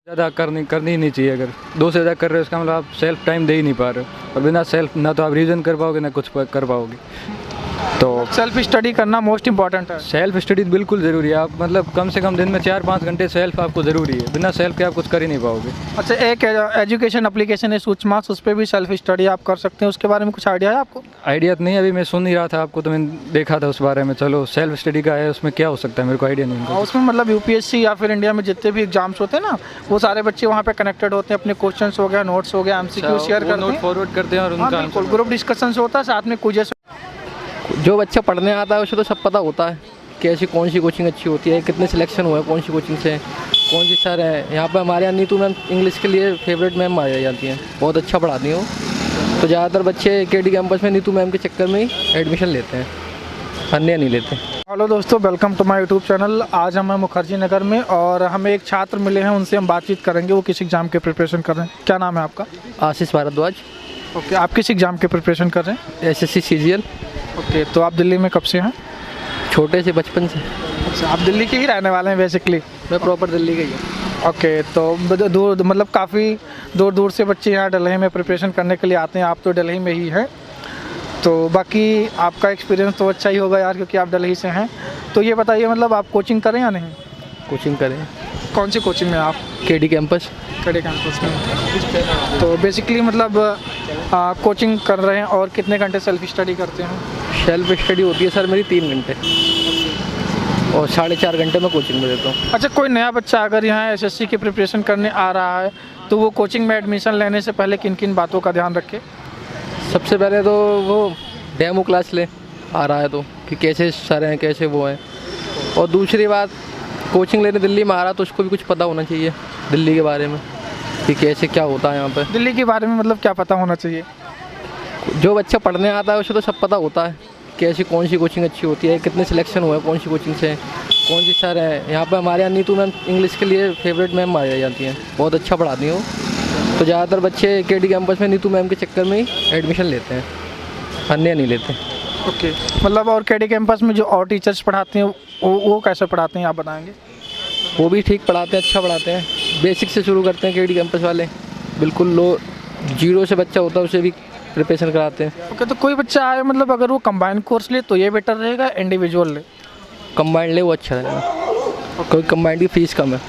ज़्यादा करनी ही नहीं चाहिए। अगर 2 से ज़्यादा कर रहे हो इसका मतलब आप सेल्फ टाइम दे ही नहीं पा रहे हो, और बिना सेल्फ ना तो आप रीजन कर पाओगे ना कुछ कर पाओगे। तो सेल्फ स्टडी करना मोस्ट इम्पॉर्टेंट है। सेल्फ स्टडी बिल्कुल ज़रूरी है। आप मतलब कम से कम दिन में 4-5 घंटे सेल्फ आपको ज़रूरी है, बिना सेल्फ के आप कुछ कर ही नहीं पाओगे। अच्छा, एक एजुकेशन एप्लीकेशन है सूचमास, उस पर भी सेल्फ स्टडी आप कर सकते हैं, उसके बारे में कुछ आइडिया है आपको? आइडिया तो नहीं, अभी मैं सुन ही रहा था आपको तो मैंने देखा था उस बारे में। चलो सेल्फ स्टडी का है, उसमें क्या हो सकता है मेरे को आइडिया नहीं और उनका। उसमें मतलब यूपीएससी या फिर इंडिया में जितने भी एग्जाम्स होते हैं ना, वो सारे बच्चे वहाँ पे कनेक्टेड होते हैं, अपने क्वेश्चंस हो गया, नोट्स हो गया, एमसीक्यू शेयर करते नोट हैं, फॉरवर्ड करते हैं और हाँ उनका बिल्कुल, ग्रुप डिस्कशन होता है, साथ में क्विज़ेस। जो बच्चा पढ़ने आता है उसे तो सब पता होता है कि ऐसी कौन सी कोचिंग अच्छी होती है, कितने सिलेक्शन हुए हैं कौन सी कोचिंग से, कौन सी सर है। यहाँ पर हमारे यहाँ नीतू मैम इंग्लिश के लिए फेवरेट मैम आ जाती हैं, बहुत अच्छा पढ़ाती हैं वो। तो ज़्यादातर बच्चे केडी कैंपस में नीतू मैम के चक्कर में ही एडमिशन लेते हैं, अन्य नहीं लेते। हेलो दोस्तों, welcome to my YouTube channel. आज हम हैं मुखर्जी नगर में और हमें एक छात्र मिले हैं, उनसे हम बातचीत करेंगे। वो किस एग्ज़ाम के प्रिपरेशन कर रहे हैं? क्या नाम है आपका? आशीष भारद्वाज। ओके, आप किस एग्ज़ाम के प्रिपरेशन कर रहे हैं? SSC CGL। ओके, तो आप दिल्ली में कब से हैं? छोटे से बचपन से। अच्छा, आप दिल्ली के ही रहने वाले हैं बेसिकली? मैं प्रॉपर दिल्ली का ही हूँ। ओके, तो दूर मतलब काफ़ी दूर दूर से बच्चे यहाँ दिल्ली में प्रिपरेशन करने के लिए आते हैं। आप तो दिल्ली में ही हैं, तो बाकी आपका एक्सपीरियंस तो अच्छा ही होगा यार, क्योंकि आप दिल्ली से हैं। तो ये बताइए, मतलब आप कोचिंग करें या नहीं? कोचिंग करें। कौन सी कोचिंग में आप? KD campus. केडी कैंपस में। तो बेसिकली मतलब कोचिंग कर रहे हैं और कितने घंटे सेल्फ स्टडी करते हैं? सेल्फ स्टडी होती है सर मेरी 3 घंटे और 4.5 घंटे मैं कोचिंग में देता हूँ। अच्छा, कोई नया बच्चा अगर यहाँ SSC की प्रिपरेशन करने आ रहा है तो वो कोचिंग में एडमिशन लेने से पहले किन किन बातों का ध्यान रखे? सबसे पहले तो वो डेमो क्लास ले आ रहा है तो कि कैसे सर हैं कैसे वो हैं, और दूसरी बात कोचिंग लेने दिल्ली में आ रहा तो उसको भी कुछ पता होना चाहिए दिल्ली के बारे में कि कैसे क्या होता है यहाँ पे। दिल्ली के बारे में मतलब क्या पता होना चाहिए? जो बच्चा पढ़ने आता है उसे तो सब पता होता है कि ऐसी कौन सी कोचिंग अच्छी होती है, कितने सिलेक्शन हुए हैं कौन सी कोचिंग से, कौन सी सर है। यहाँ पर हमारे यहाँ नीतू मैम इंग्लिश के लिए फेवरेट मैम आ जाती हैं, बहुत अच्छा पढ़ाती हैं वो। तो ज़्यादातर बच्चे केडी कैंपस में नीतू मैम के चक्कर में ही एडमिशन लेते हैं, अन्य नहीं लेते। ओके, मतलब और केडी कैंपस में जो और टीचर्स पढ़ाते हैं वो कैसे पढ़ाते हैं, आप बताएंगे? वो भी ठीक पढ़ाते हैं, अच्छा पढ़ाते हैं। बेसिक से शुरू करते हैं केडी कैंपस वाले, बिल्कुल लो जीरो से बच्चा होता है उसे भी प्रिपरेशन कराते हैं। ओके, तो कोई बच्चा आए मतलब अगर वो कंबाइन कोर्स ले तो ये बेटर रहेगा, इंडिविजुअल ले? कंबाइंड ले वो अच्छा रहेगा, कोई कंबाइंड की फ़ीस कम है।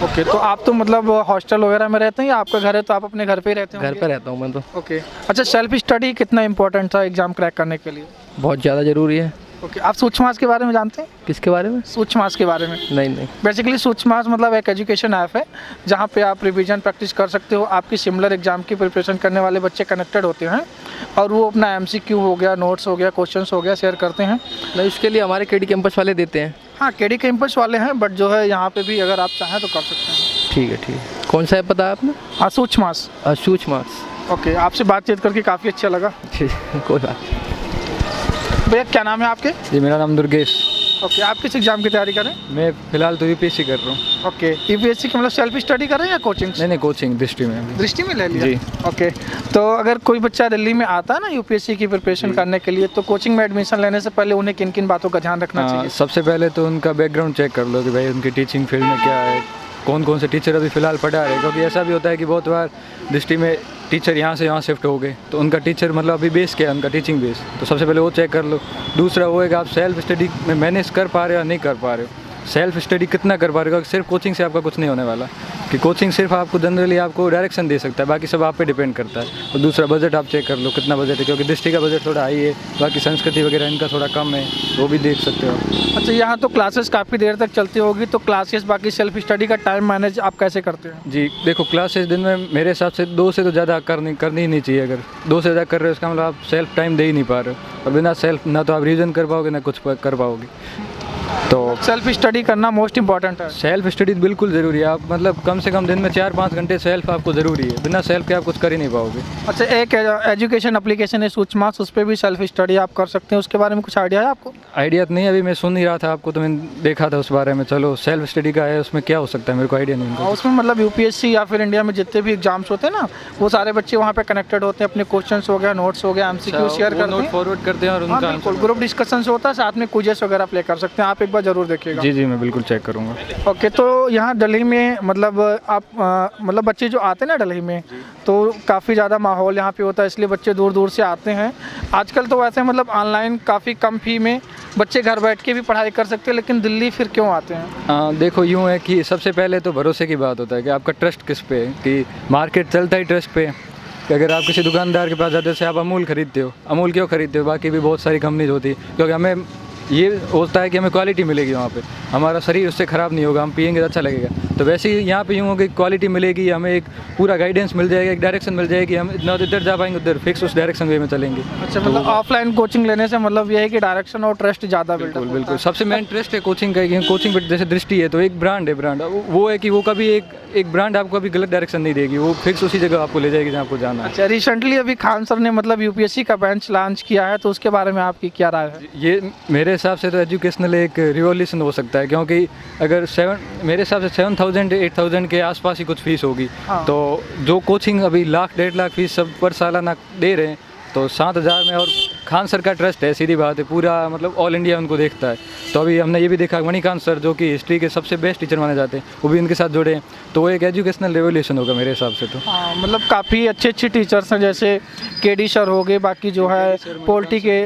ओके, तो आप तो मतलब हॉस्टल वगैरह में रहते हैं या आपका घर है तो आप अपने घर पे ही रहते हैं? घर पे रहता हूँ मैं तो। ओके, अच्छा, सेल्फ स्टडी कितना इंपॉर्टेंट था एग्जाम क्रैक करने के लिए? बहुत ज़्यादा ज़रूरी है। ओके, आप सूचमास के बारे में जानते हैं? किसके बारे में? सूचमास के बारे में? नहीं। बेसिकली सूचमास मतलब एक एजुकेशन ऐप है जहाँ पे आप रिवीजन प्रैक्टिस कर सकते हो। आपकी सिमिलर एग्जाम की प्रिपरेशन करने वाले बच्चे कनेक्टेड होते हैं और वो अपना MCQ हो गया, नोट्स हो गया, क्वेश्चंस हो गया शेयर करते हैं। नहीं, उसके लिए हमारे केडी कैंपस वाले देते हैं। हाँ, केडी कैंपस वाले हैं, बट जो है यहाँ पे भी अगर आप चाहें तो कर सकते हैं। ठीक है। कौन सा है पता है आपने? हाँ, सूचमास। सूचमास। ओके, आपसे बातचीत करके काफ़ी अच्छा लगा। ठीक, कोई बात। भैया क्या नाम है आपके? जी, मेरा नाम दुर्गेश। ओके, आप किस एग्जाम की तैयारी करें? मैं फ़िलहाल तो UPSC कर रहा हूँ। ओके, UPSC की मतलब सेल्फ स्टडी कर रहे हैं या कोचिंग? नहीं, कोचिंग दृष्टि में अभी। दृष्टि में ले लिया जी। ओके, तो अगर कोई बच्चा दिल्ली में आता है ना UPSC की प्रिपरेशन करने के लिए, तो कोचिंग में एडमिशन लेने से पहले उन्हें किन किन बातों का ध्यान रखना चाहिए? सबसे पहले तो उनका बैकग्राउंड चेक कर लो कि भाई उनकी टीचिंग फील्ड में क्या है, कौन कौन से टीचर अभी फ़िलहाल पढ़ा रहे हैं। क्योंकि ऐसा भी होता है कि बहुत बार दृष्टि में टीचर यहाँ से यहाँ शिफ्ट हो गए, तो उनका टीचर मतलब अभी बेस क्या है उनका टीचिंग बेस, तो सबसे पहले वो चेक कर लो। दूसरा वो है कि आप सेल्फ स्टडी में मैनेज कर पा रहे हो या नहीं कर पा रहे हो, सेल्फ स्टडी कितना कर पा रहे हो। सिर्फ कोचिंग से आपका कुछ नहीं होने वाला, कि कोचिंग सिर्फ आपको जनरली आपको डायरेक्शन दे सकता है, बाकी सब आप पे डिपेंड करता है। और दूसरा बजट आप चेक कर लो कितना बजट है, क्योंकि दृष्टि का बजट थोड़ा हाई है, बाकी संस्कृति वगैरह इनका थोड़ा कम है, वो भी देख सकते हो। अच्छा, यहाँ तो क्लासेस काफ़ी देर तक चलती होगी, तो क्लासेस बाकी सेल्फ स्टडी का टाइम मैनेज आप कैसे करते हैं? जी देखो, क्लासेस दिन में मेरे हिसाब से 2 से तो ज़्यादा करनी ही नहीं चाहिए। अगर 2 से ज़्यादा कर रहे हो इसका मतलब आप सेल्फ टाइम दे ही नहीं पा रहे हो, और बिना सेल्फ ना तो आप रीजन कर पाओगे ना कुछ कर पाओगे। तो सेल्फ स्टडी करना मोस्ट इम्पॉर्टेंट है। सेल्फ स्टडी बिल्कुल ज़रूरी है। आप मतलब कम से कम दिन में 4-5 घंटे सेल्फ आपको ज़रूरी है, बिना सेल्फ के आप कुछ कर ही नहीं पाओगे। अच्छा, एक एजुकेशन एप्लीकेशन है सूचमास, उस पर भी सेल्फ स्टडी आप कर सकते हैं, उसके बारे में कुछ आइडिया है आपको? आइडिया तो नहीं, अभी मैं सुन ही रहा था आपको तो मैंने देखा था उस बारे में। चलो सेल्फ स्टडी का है, उसमें क्या हो सकता है मेरे को आइडिया नहीं उनका। उसमें मतलब UPSC या फिर इंडिया में जितने भी एग्जाम्स होते हैं ना, वो सारे बच्चे वहाँ पे कनेक्टेड होते हैं, अपने क्वेश्चंस हो गया, नोट्स हो गया, MCQ शेयर करते हैं, नोट फॉरवर्ड करते हैं और हाँ उनका बिल्कुल, ग्रुप डिस्कशन होता है, साथ में क्विज़ेस वगैरह प्ले कर सकते हैं। आप एक बार ज़रूर देखिएगा। जी जी, मैं बिल्कुल चेक करूँगा। ओके, तो यहाँ दिल्ली में मतलब आप मतलब बच्चे जो आते हैं ना दिल्ली में, तो काफ़ी ज़्यादा माहौल यहाँ पे होता है, इसलिए बच्चे दूर दूर से आते हैं। आजकल तो वैसे मतलब ऑनलाइन काफ़ी कम फी में बच्चे घर बैठ के भी पढ़ाई कर सकते हैं, लेकिन दिल्ली फिर क्यों आते हैं? देखो यूँ है कि सबसे पहले तो भरोसे की बात होता है कि आपका ट्रस्ट किस पे है, कि मार्केट चलता ही ट्रस्ट पे है। कि अगर आप किसी दुकानदार के पास जाते हो, जैसे आप अमूल खरीदते हो, अमूल क्यों खरीदते हो, बाकी भी बहुत सारी कंपनीज होती है, क्योंकि हमें ये होता है कि हमें क्वालिटी मिलेगी वहाँ पे, हमारा शरीर उससे ख़राब नहीं होगा, हम पियेंगे तो अच्छा लगेगा। तो वैसे ही यहाँ पे यूँ होगा कि क्वालिटी मिलेगी, हमें एक पूरा गाइडेंस मिल जाएगा, एक डायरेक्शन मिल जाएगी, हम ना इधर जा पाएंगे उधर फिक्स उस डायरेक्शन वे में चलेंगे। अच्छा, मतलब ऑफलाइन कोचिंग लेने से मतलब ये है कि डायरेक्शन और ट्रस्ट ज़्यादा बिल्कुल बिल्कुल बिल्कुल, सबसे मेन ट्रस्ट है कोचिंग का। कोचिंग पर जैसे दृष्टि है तो एक ब्रांड है, ब्रांड वो है कि वो कभी एक ब्रांड आपको कभी गलत डायरेक्शन नहीं देगी, वो फिक्स उसी जगह आपको ले जाएगी जहाँ आपको जाना है। अच्छा, रिसेंटली अभी खान सर ने मतलब यूपीएससी का बेंच लॉन्च किया है, तो उसके बारे में आपकी क्या राय है? ये मेरे हिसाब से तो एजुकेशनल एक रिवॉल्यूशन हो सकता है, क्योंकि अगर मेरे हिसाब से 7,000 8,000 के आसपास ही कुछ फीस होगी। हाँ। तो जो कोचिंग अभी 1,00,000 1.5 लाख फीस सब पर सालाना दे रहे हैं, तो 7,000 में, और खान सर का ट्रस्ट है, सीधी बात है, पूरा मतलब ऑल इंडिया उनको देखता है। तो अभी हमने ये भी देखा मणिकांत सर जो कि हिस्ट्री के सबसे बेस्ट टीचर माने जाते हैं, वो भी इनके साथ जुड़े हैं, तो वो एक एजुकेशनल रेवोल्यूशन होगा मेरे हिसाब से। तो हाँ, मतलब काफ़ी अच्छे टीचर्स हैं, जैसे केडी सर हो गए, बाकी जो है पॉलिटी के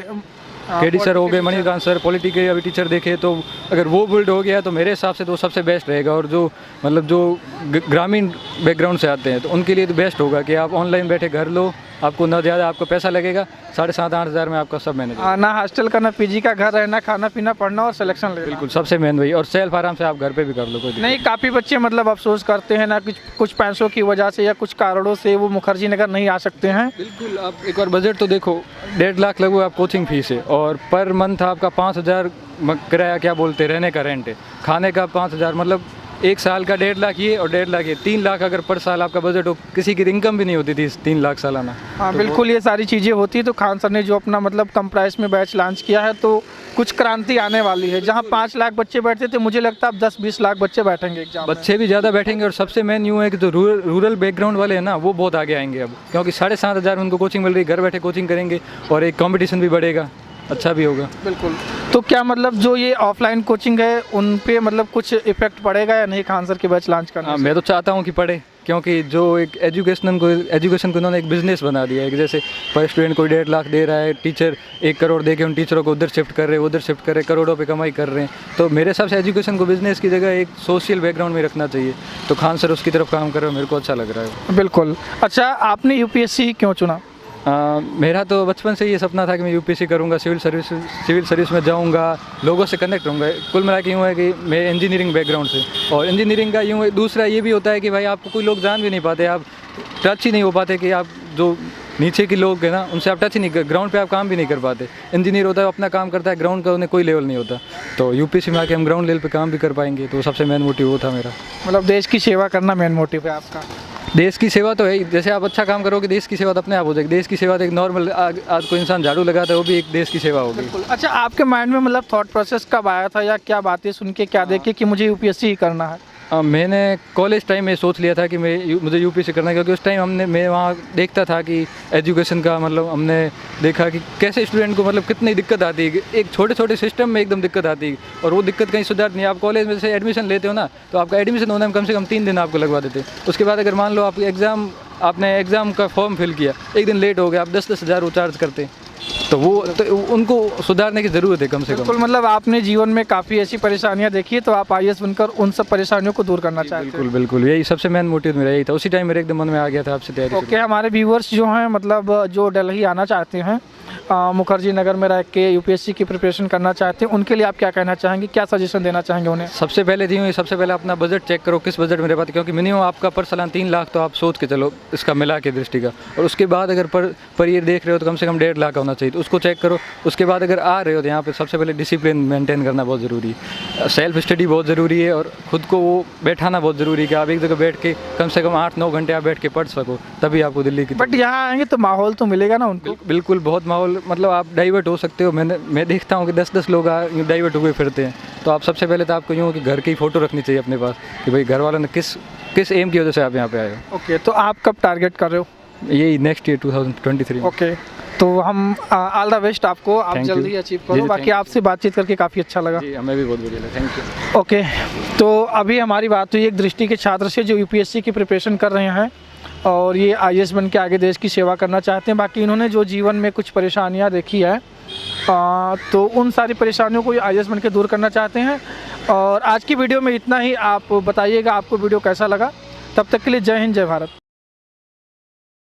केडी सर हो गए, मणिकांत सर, पॉलिटी के अभी टीचर देखे, तो अगर वो बिल्ड हो गया तो मेरे हिसाब से तो सबसे बेस्ट रहेगा। और जो मतलब जो ग्रामीण बैकग्राउंड से आते हैं तो उनके लिए तो बेस्ट होगा कि आप ऑनलाइन बैठे घर लो, आपको ना ज़्यादा आपको पैसा लगेगा, 7,500 8,000 में आपका सब मैनेज। ना हॉस्टल का, ना पीजी का, घर रहना, खाना पीना, पढ़ना और सिलेक्शन लेना। बिल्कुल, सबसे मेन वही, और सेल्फ आराम से आप घर पे भी कर लो, कोई नहीं, काफ़ी बच्चे मतलब अफसोस करते हैं ना, कुछ पैसों की वजह से या कुछ कारणों से वो मुखर्जी नगर नहीं आ सकते हैं। बिल्कुल, आप एक बार बजट तो देखो, 1.5 लाख लगभग आप कोचिंग फीस है, और पर मंथ आपका 5,000 किराया, क्या बोलते हैं, रहने का रेंट है, खाने का 5,000, मतलब एक साल का 1.5 लाख ये और 1.5 लाख ये, 3 लाख अगर पर साल आपका बजट हो। किसी की इनकम भी नहीं होती थी 3 लाख सालाना। हाँ बिल्कुल, ये सारी चीज़ें होती है। तो खान सर ने जो अपना मतलब कम प्राइस में बैच लॉन्च किया है, तो कुछ क्रांति आने वाली है। जहाँ 5 लाख बच्चे बैठते थे, मुझे लगता है अब 10-20 लाख बच्चे बैठेंगे एग्जाम में। बच्चे भी ज़्यादा बैठेंगे, और सबसे मेन यूँ है कि जो रूरल बैकग्राउंड वाले हैं ना, वो बहुत आगे आएंगे अब, क्योंकि 7,500 उनको कोचिंग मिल रही है, घर बैठे कोचिंग करेंगे, और एक कॉम्पिटिशन भी बढ़ेगा, अच्छा भी होगा। बिल्कुल। तो क्या मतलब जो ये ऑफलाइन कोचिंग है उन पे मतलब कुछ इफेक्ट पड़ेगा या नहीं खान सर के बैच लॉन्च करने से? मैं तो चाहता हूँ कि पढ़े, क्योंकि जो एक एजुकेशन को उन्होंने एक बिज़नेस बना दिया है कि जैसे पर स्टूडेंट को 1.5 लाख दे रहा है, टीचर 1 करोड़ दे के उन टीचरों को उधर शिफ्ट कर रहे हैं, उधर शिफ्ट कर रहे हैं, करोड़ों पे कमाई कर रहे हैं। तो मेरे हिसाब से एजुकेशन को बिज़नेस की जगह एक सोशल बैकग्राउंड में रखना चाहिए। तो खान सर उसकी तरफ काम कर रहे हो, मेरे को अच्छा लग रहा है। बिल्कुल। अच्छा, आपने यूपीएससी क्यों चुना? मेरा तो बचपन से ये सपना था कि मैं यूपीएससी करूंगा, सिविल सर्विस में जाऊंगा, लोगों से कनेक्ट होऊंगा। कुल मिला के यूँ है कि मैं इंजीनियरिंग बैकग्राउंड से, और इंजीनियरिंग का यूँ है, दूसरा ये भी होता है कि भाई आपको कोई लोग जान भी नहीं पाते, आप टच ही नहीं हो पाते, कि आप जो नीचे के लोग हैं ना, उनसे आप टच ही नहीं, ग्राउंड पे आप काम भी नहीं कर पाते। इंजीनियर होता है अपना काम करता है, ग्राउंड का उन्हें कोई लेवल नहीं होता। तो यूपीएससी में आके हम ग्राउंड लेवल पे काम भी कर पाएंगे, तो सबसे मेन मोटिव वो था मेरा। मतलब देश की सेवा करना मेन मोटिव है आपका? देश की सेवा तो है, जैसे आप अच्छा काम करोगे देश की सेवा तो अपने आप हो जाएगी। देश की सेवा तो एक नॉर्मल, आज कोई इंसान झाड़ू लगाता है, वो भी एक देश की सेवा होगी। बिल्कुल। अच्छा, आपके माइंड में मतलब थॉट प्रोसेस कब आया था, या क्या बातें सुन के क्या देखे कि मुझे यूपीएससी ही करना है? मैंने कॉलेज टाइम में सोच लिया था कि मुझे यूपीएससी करना है, क्योंकि उस टाइम मैं वहाँ देखता था कि एजुकेशन का मतलब हमने देखा कि कैसे स्टूडेंट को मतलब कितनी दिक्कत आती है, एक छोटे छोटे सिस्टम में एकदम दिक्कत आती है, और वो दिक्कत कहीं सुधार नहीं। आप कॉलेज में से एडमिशन लेते हो ना, तो आपका एडमिशन होने में कम से कम 3 दिन आपको लगवा देते। उसके बाद अगर मान लो आपने एग्ज़ाम का फॉर्म फिल किया, 1 दिन लेट हो गया, आप 10-10 हज़ार वो चार्ज करते, तो उनको सुधारने की ज़रूरत है कम से कम। बिल्कुल। मतलब आपने जीवन में काफ़ी ऐसी परेशानियां देखी, तो आप आईएएस बनकर उन सब परेशानियों को दूर करना चाहते हैं? बिल्कुल बिल्कुल, यही सबसे मेन मोटिव मेरा यही था। उसी टाइम मेरे एकदम मन में आ गया था आपसे तैयारी। ओके, हमारे व्यूवर्स जो हैं मतलब जो दिल्ली आना चाहते हैं, मुखर्जी नगर में रह के यूपीएससी की प्रिपरेशन करना चाहते हैं, उनके लिए आप क्या कहना चाहेंगे, क्या सजेशन देना चाहेंगे उन्हें? सबसे पहले अपना बजट चेक करो, किस बजट में रह पाते, क्योंकि मिनिमम आपका पर सालाना 3 लाख तो आप सोच के चलो इसका मिला के दृष्टि का। और उसके बाद अगर पर ईयर देख रहे हो तो कम से कम 1.5 लाख होना चाहिए, तो उसको चेक करो। उसके बाद अगर आ रहे हो तो यहाँ पे सबसे पहले डिसिप्लिन मेंटेन करना बहुत ज़रूरी है, सेल्फ स्टडी बहुत ज़रूरी है, और खुद को वो बैठाना बहुत ज़रूरी है कि आप एक जगह बैठ के कम से कम 8-9 घंटे आप बैठ के पढ़ सको, तभी आपको दिल्ली की। बट यहाँ आएंगे तो माहौल तो मिलेगा ना उनको? बिल्कुल, बहुत माहौल, मतलब आप डाइवर्ट हो सकते हो। मैं देखता हूँ कि 10-10 लोग डाइवर्ट हुए फिरते हैं। तो आप सबसे पहले तो आपको यूँ कि घर की फ़ोटो रखनी चाहिए अपने पास, कि भाई घर वालों ने किस एम की वजह से आप यहाँ पे आए हो। ओके, तो आप कब टारगेट कर रहे हो? यही नेक्स्ट ईयर 2023। ओके, तो हम ऑल द बेस्ट आपको, आप Thank you. जल्दी अचीव जी, करो। जी, बाकी thank you. आपसे बातचीत करके काफ़ी अच्छा लगा। जी हमें भी बहुत बढ़िया लगा, थैंक यू। ओके, तो अभी हमारी बात हुई एक दृष्टि के छात्र से जो यूपीएससी की प्रिपरेशन कर रहे हैं और ये आईएएस बन के आगे देश की सेवा करना चाहते हैं। बाकी इन्होंने जो जीवन में कुछ परेशानियां देखी है तो उन सारी परेशानियों को ये आईएएस बन के दूर करना चाहते हैं। और आज की वीडियो में इतना ही। आप बताइएगा आपको वीडियो कैसा लगा। तब तक के लिए जय हिंद, जय भारत।